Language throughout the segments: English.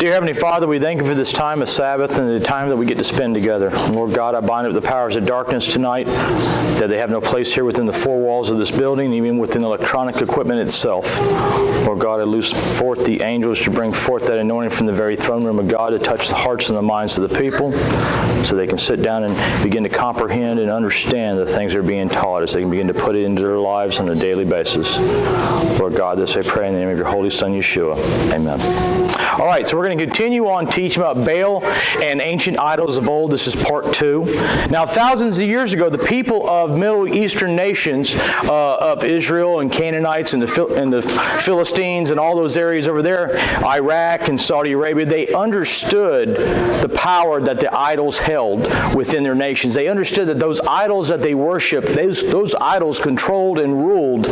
Dear Heavenly Father, we thank you for this time of Sabbath and the time that we get to spend together. And Lord God, I bind up the powers of darkness tonight, that they have no place here within the four walls of this building, even within the electronic equipment itself. Lord God, I loose forth the angels to bring forth that anointing from the very throne room of God to touch the hearts and the minds of the people, so they can sit down and begin to comprehend and understand the things they're being taught, as they can begin to put it into their lives on a daily basis. Lord God, this I pray in the name of your Holy Son, Yeshua. Amen. All right, so we're going to continue on teaching about Baal and ancient idols of old. This is part 2. Now, thousands of years ago, the people of Middle Eastern nations of Israel and Canaanites and the Philistines and all those areas over there, Iraq and Saudi Arabia, they understood the power that the idols held within their nations. They understood that those idols that they worshiped, those idols controlled and ruled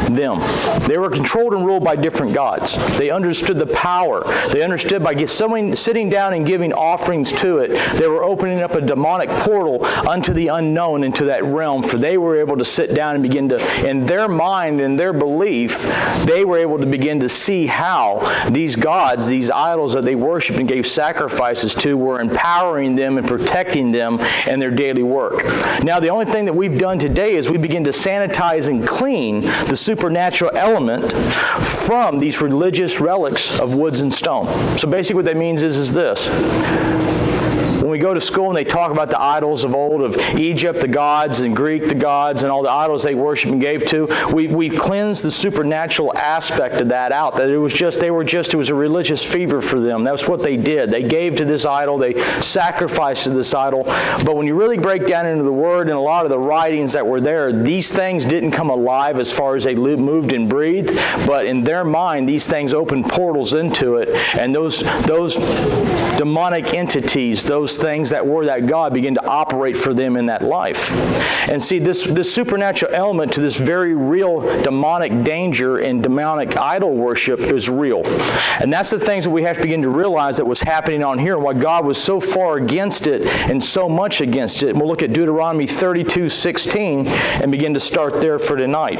them. They were controlled and ruled by different gods. They understood the power. They understood by someone sitting down and giving offerings to it, they were opening up a demonic portal unto the unknown, into that realm, for they were able to sit down and begin to, in their mind, in their belief, they were able to begin to see how these gods, these idols that they worshiped and gave sacrifices to, were empowering them and protecting them in their daily work. Now, the only thing that we've done today is we begin to sanitize and clean the supernatural element from these religious relics of woods and stone. So basically what that means is this. When we go to school and they talk about the idols of old, of Egypt, the gods, and Greek, the gods, and all the idols they worship and gave to, we cleanse the supernatural aspect of that out. That it was a religious fever for them. That's what they did. They gave to this idol. They sacrificed to this idol. But when you really break down into the Word and a lot of the writings that were there, these things didn't come alive as far as they lived, moved, and breathed. But in their mind, these things opened portals into it. And those demonic entities, those things that were that God, begin to operate for them in that life. And see, this supernatural element to this very real demonic danger and demonic idol worship is real. And that's the things that we have to begin to realize that was happening on here, and why God was so far against it and so much against it. And we'll look at Deuteronomy 32:16 and begin to start there for tonight.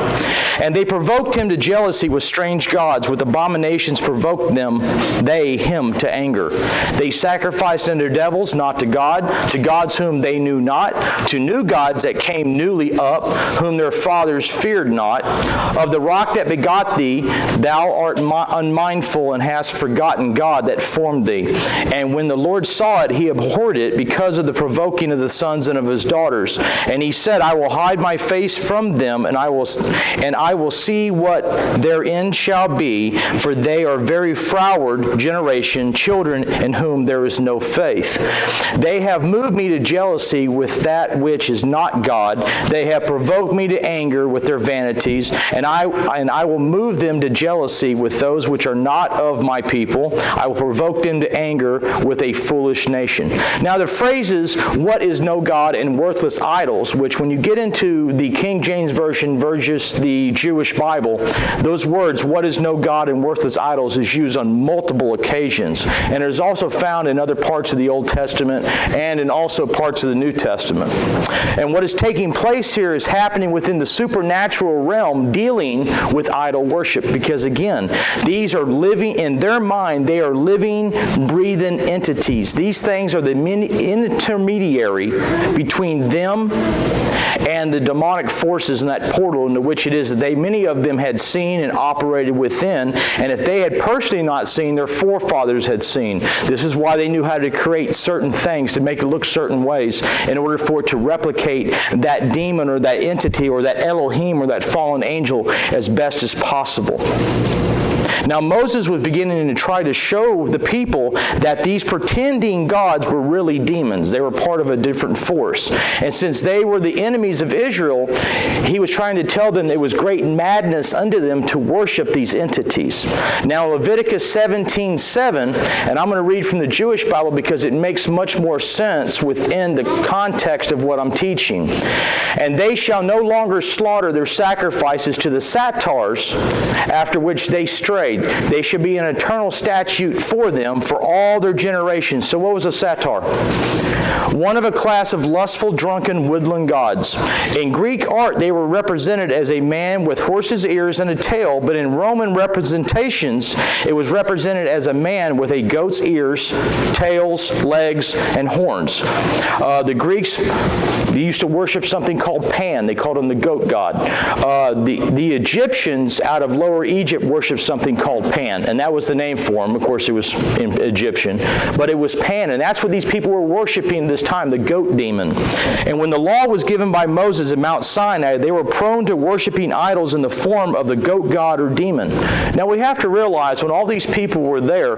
And they provoked him to jealousy with strange gods, with abominations provoked him to anger. They sacrificed unto devils, not to God, to gods whom they knew not, to new gods that came newly up, whom their fathers feared not. Of the rock that begot thee, thou art unmindful, and hast forgotten God that formed thee. And when the Lord saw it, he abhorred it, because of the provoking of the sons and of his daughters. And he said, I will hide my face from them, and I will see what their end shall be, for they are very froward generation, children in whom there is no faith. They have moved me to jealousy with that which is not God. They have provoked me to anger with their vanities, and I will move them to jealousy with those which are not of my people. I will provoke them to anger with a foolish nation. Now the phrases, what is no God and worthless idols, which when you get into the King James Version versus the Jewish Bible, those words, what is no God and worthless idols, is used on multiple occasions. And it is also found in other parts of the Old Testament and in also parts of the New Testament. And what is taking place here is happening within the supernatural realm, dealing with idol worship. Because again, these are living, in their mind, they are living, breathing entities. These things are the intermediary between them and the demonic forces in that portal into which it is that many of them had seen and operated within. And if they had personally not seen, their forefathers had seen. This is why they knew how to create certain things to make it look certain ways in order for it to replicate that demon or that entity or that Elohim or that fallen angel as best as possible. Now Moses was beginning to try to show the people that these pretending gods were really demons. They were part of a different force. And since they were the enemies of Israel, he was trying to tell them it was great madness unto them to worship these entities. Now Leviticus 17:7, and I'm going to read from the Jewish Bible because it makes much more sense within the context of what I'm teaching. And they shall no longer slaughter their sacrifices to the satyrs, after which they stray, afraid. They should be an eternal statute for them for all their generations. So what was a satyr? One of a class of lustful, drunken, woodland gods. In Greek art, they were represented as a man with horse's ears and a tail, but in Roman representations, it was represented as a man with a goat's ears, tails, legs, and horns. The Greeks, they used to worship something called Pan. They called him the goat god. The Egyptians out of Lower Egypt worshiped something called Pan, and that was the name for him. Of course, it was in Egyptian, but it was Pan, and that's what these people were worshiping this time, the goat demon. And when the law was given by Moses at Mount Sinai, they were prone to worshiping idols in the form of the goat god or demon. Now we have to realize when all these people were there,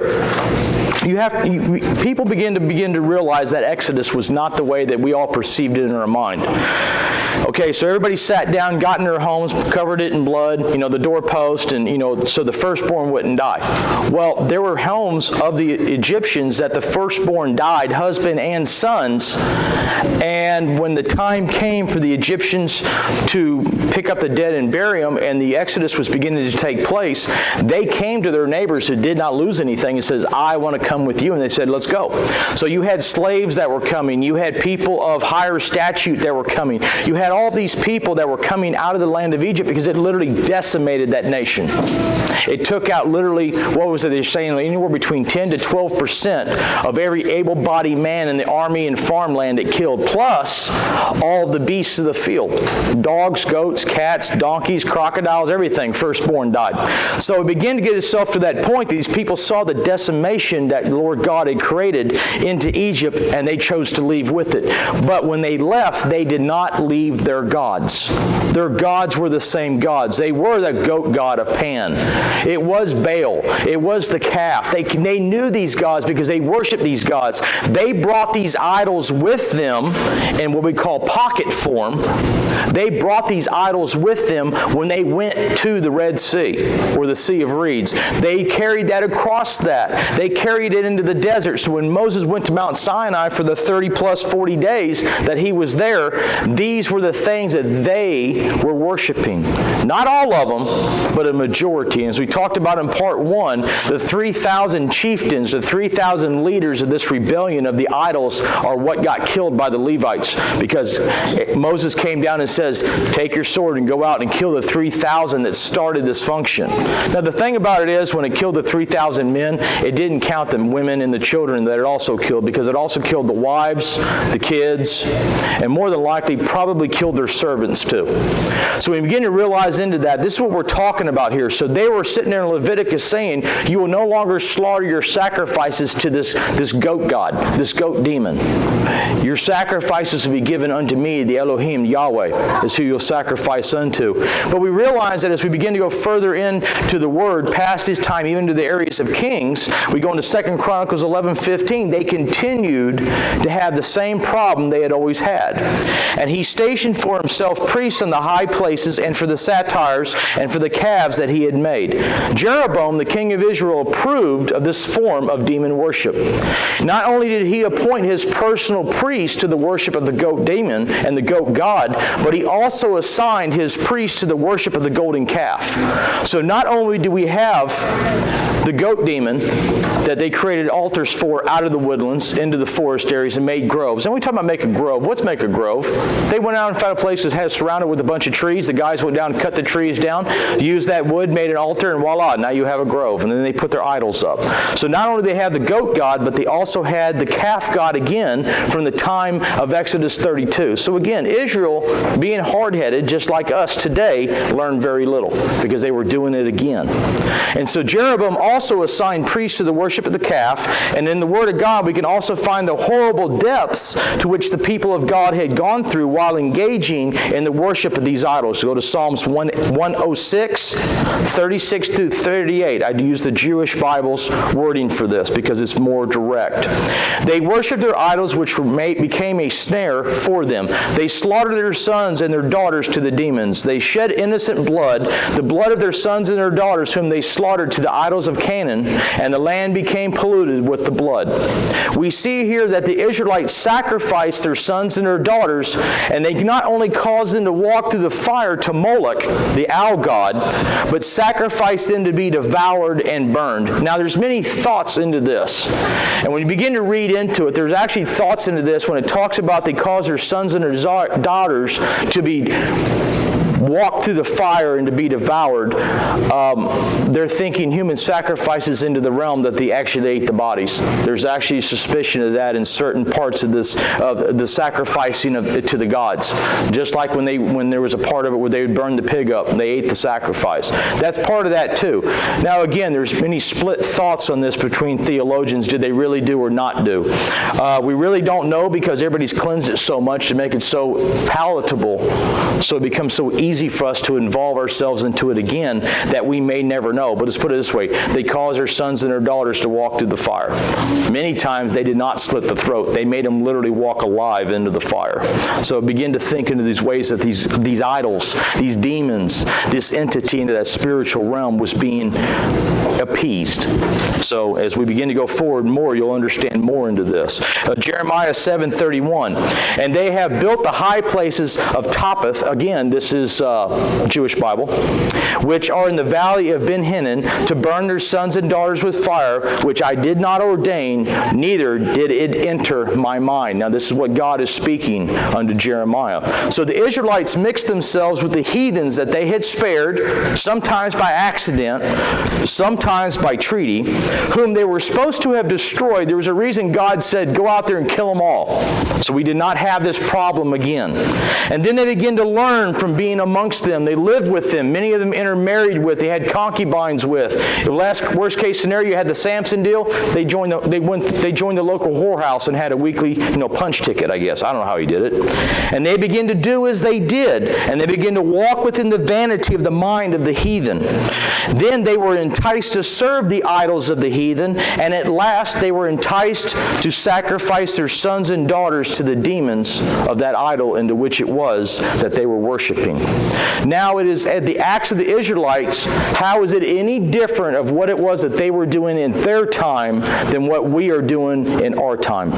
people begin to realize that Exodus was not the way that we all perceived it in our mind. Okay, so everybody sat down, got in their homes, covered it in blood, the doorpost, and, so the firstborn wouldn't die. Well, there were homes of the Egyptians that the firstborn died, husband and sons, and when the time came for the Egyptians to pick up the dead and bury them, and the Exodus was beginning to take place, they came to their neighbors who did not lose anything and says, I want to come with you, and they said, let's go. So you had slaves that were coming, you had people of higher statute that were coming, you had all these people that were coming out of the land of Egypt because it literally decimated that nation. It took out literally, what was it, they're saying anywhere between 10 to 12% of every able-bodied man in the army and farmland it killed, plus all the beasts of the field. Dogs, goats, cats, donkeys, crocodiles, everything, firstborn died. So it began to get itself to that point that these people saw the decimation that the Lord God had created into Egypt, and they chose to leave with it. But when they left, they did not leave their gods. Their gods were the same gods. They were the goat god of Pan. It was Baal. It was the calf. They knew these gods because they worshiped these gods. They brought these idols with them in what we call pocket form. They brought these idols with them when they went to the Red Sea or the Sea of Reeds. They carried that across that. They carried it into the desert. So when Moses went to Mount Sinai for the 30 plus 40 days that he was there, these were the things that they were worshiping. Not all of them, but a majority. And as we talked about in part 1, the 3,000 chieftains, the 3,000 leaders of this rebellion of the idols are what got killed by the Levites, because Moses came down and says, take your sword and go out and kill the 3,000 that started this function. Now the thing about it is, when it killed the 3,000 men, it didn't count the women and the children that it also killed, because it also killed the wives, the kids, and more than likely probably killed their servants too. So we begin to realize into that, this is what we're talking about here. So they were sitting there in Leviticus saying, you will no longer slaughter your sacrifices to this goat god, this goat demon. Your sacrifices will be given unto me, the Elohim, Yahweh, is who you'll sacrifice unto. But we realize that as we begin to go further into the Word, past this time, even to the areas of Kings, we go into 2 Chronicles 11:15, they continued to have the same problem they had always had. And he stationed for himself priests in the high places, and for the satyrs, and for the calves that he had made. Jeroboam, the king of Israel, approved of this form of demon worship. Not only did he appoint his personal priest to the worship of the goat demon and the goat god, but he also assigned his priests to the worship of the golden calf. So not only do we have the goat demon that they created altars for out of the woodlands into the forest areas and made groves. And we talk about make a grove. What's make a grove? They went out and found a place that had surrounded with a bunch of trees. The guys went down and cut the trees down, used that wood, made an altar, and voila, now you have a grove. And then they put their idols up. So not only did they have the goat god, but they also had the calf god again from the time of Exodus 32. So again, Israel, being hard-headed, just like us today, learned very little because they were doing it again. And so Jeroboam also assigned priests to the worship of the calf. And in the Word of God, we can also find the horrible depths to which the people of God had gone through while engaging in the worship of these idols. So go to Psalms 106, 36 through 38. I'd use the Jewish Bible's wording for this because it's more direct. They worshiped their idols, which became a snare for them. They slaughtered their sons and their daughters to the demons. They shed innocent blood, the blood of their sons and their daughters, whom they slaughtered to the idols of Canaan, and the land became polluted with the blood. We see here that the Israelites sacrificed their sons and their daughters, and they not only caused them to walk through the fire to Moloch, the owl god, but sacrificed them them to be devoured and burned. Now, there's many thoughts into this. And when you begin to read into it, there's actually thoughts into this when it talks about they cause their sons and their daughters to be walk through the fire and to be devoured. They're thinking human sacrifices into the realm that they actually ate the bodies. There's actually suspicion of that in certain parts of this, of the sacrificing of it to the gods. Just like when there was a part of it where they would burn the pig up and they ate the sacrifice. That's part of that too. Now again, there's many split thoughts on this between theologians. Did they really do or not do? We really don't know because everybody's cleansed it so much to make it so palatable, so it becomes so easy for us to involve ourselves into it again that we may never know. But let's put it this way. They caused their sons and their daughters to walk through the fire. Many times they did not slit the throat. They made them literally walk alive into the fire. So begin to think into these ways that these idols, these demons, this entity into that spiritual realm was being appeased. So as we begin to go forward more, you'll understand more into this. Jeremiah 7:31. And they have built the high places of Topheth. Again, this is Jewish Bible, which are in the valley of Ben Hinnom, to burn their sons and daughters with fire, which I did not ordain, neither did it enter my mind. Now this is what God is speaking unto Jeremiah. So the Israelites mixed themselves with the heathens that they had spared, sometimes by accident, sometimes by treaty, whom they were supposed to have destroyed. There was a reason God said, go out there and kill them all. So we did not have this problem again. And then they begin to learn from being amongst them. They lived with them. Many of them intermarried with. They had concubines with. The worst case scenario, you had the Samson deal. They joined the local whorehouse and had a weekly, punch ticket, I guess. I don't know how he did it. And they begin to do as they did. And they begin to walk within the vanity of the mind of the heathen. Then they were enticed to serve the idols of the heathen. And at last they were enticed to sacrifice their sons and daughters to the demons of that idol into which it was that they were worshiping. Now it is at the acts of the Israelites, how is it any different of what it was that they were doing in their time than what we are doing in our time?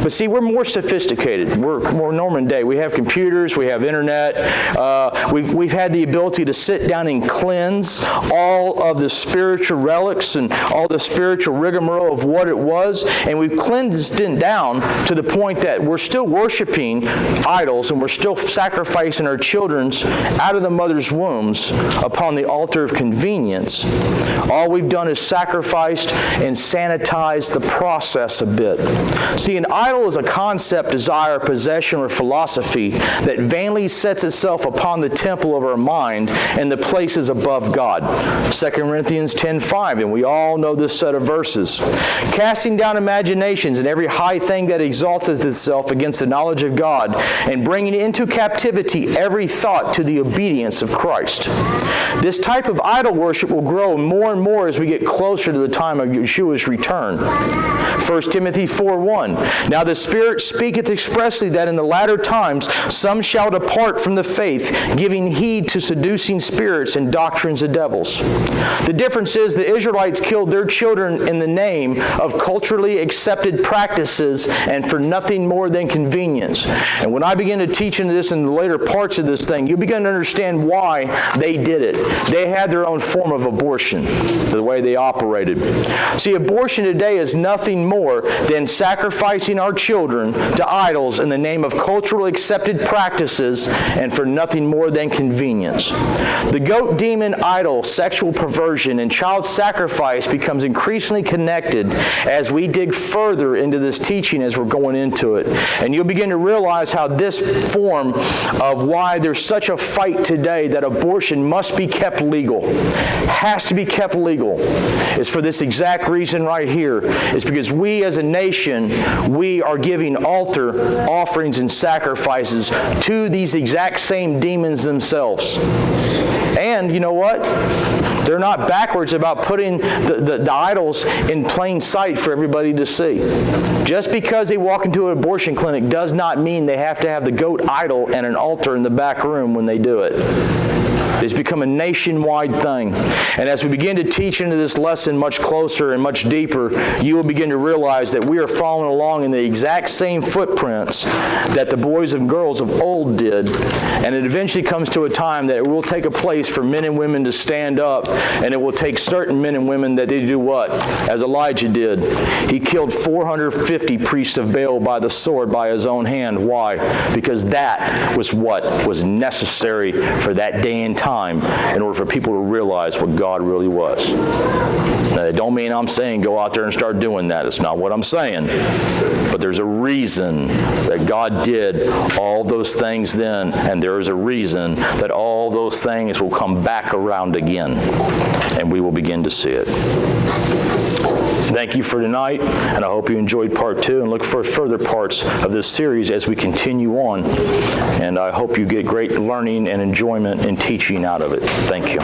But see, we're more sophisticated. We're more Norman day. We have computers, we have internet, we've had the ability to sit down and cleanse all of the spiritual relics and all the spiritual rigmarole of what it was, and we've cleansed it down to the point that we're still worshiping idols and we're still sacrificing our children's out of the mother's wombs upon the altar of convenience. All we've done is sacrificed and sanitized the process a bit. See, an idol is a concept, desire, possession, or philosophy that vainly sets itself upon the temple of our mind and the places above God. 2 Corinthians 10:5, and we all know this set of verses. Casting down imaginations and every high thing that exalteth itself against the knowledge of God, and bringing into captivity every thought to the obedience of Christ. This type of idol worship will grow more and more as we get closer to the time of Yeshua's return. 1 Timothy 4:1. Now the Spirit speaketh expressly that in the latter times some shall depart from the faith, giving heed to seducing spirits and doctrines of devils. The difference is the Israelites killed their children in the name of culturally accepted practices and for nothing more than convenience. And when I begin to teach into this in the later parts of this thing, you begin to understand why they did it. They had their own form of abortion, the way they operated. See, abortion today is nothing more than sacrificing our children to idols in the name of cultural accepted practices and for nothing more than convenience. The goat demon idol, sexual perversion, and child sacrifice becomes increasingly connected as we dig further into this teaching as we're going into it. And you'll begin to realize how this form of why there's such a fight today that abortion must be kept legal, has to be kept legal, is for this exact reason right here. Is because we as a nation, we are giving altar offerings and sacrifices to these exact same demons themselves. And you know what? They're not backwards about putting the idols in plain sight for everybody to see. Just because they walk into an abortion clinic does not mean they have to have the goat idol and an altar in the back room when they do it. It's become a nationwide thing. And as we begin to teach into this lesson much closer and much deeper, you will begin to realize that we are following along in the exact same footprints that the boys and girls of old did. And it eventually comes to a time that it will take a place for men and women to stand up, and it will take certain men and women that they do what? As Elijah did. He killed 450 priests of Baal by the sword by his own hand. Why? Because that was what was necessary for that day and time in order for people to realize what God really was. Now, that don't mean I'm saying go out there and start doing that. It's not what I'm saying. But there's a reason that God did all those things then, and there is a reason that all those things will come back around again, and we will begin to see it. Thank you for tonight, and I hope you enjoyed part 2, and look for further parts of this series as we continue on. And I hope you get great learning and enjoyment and teaching out of it. Thank you.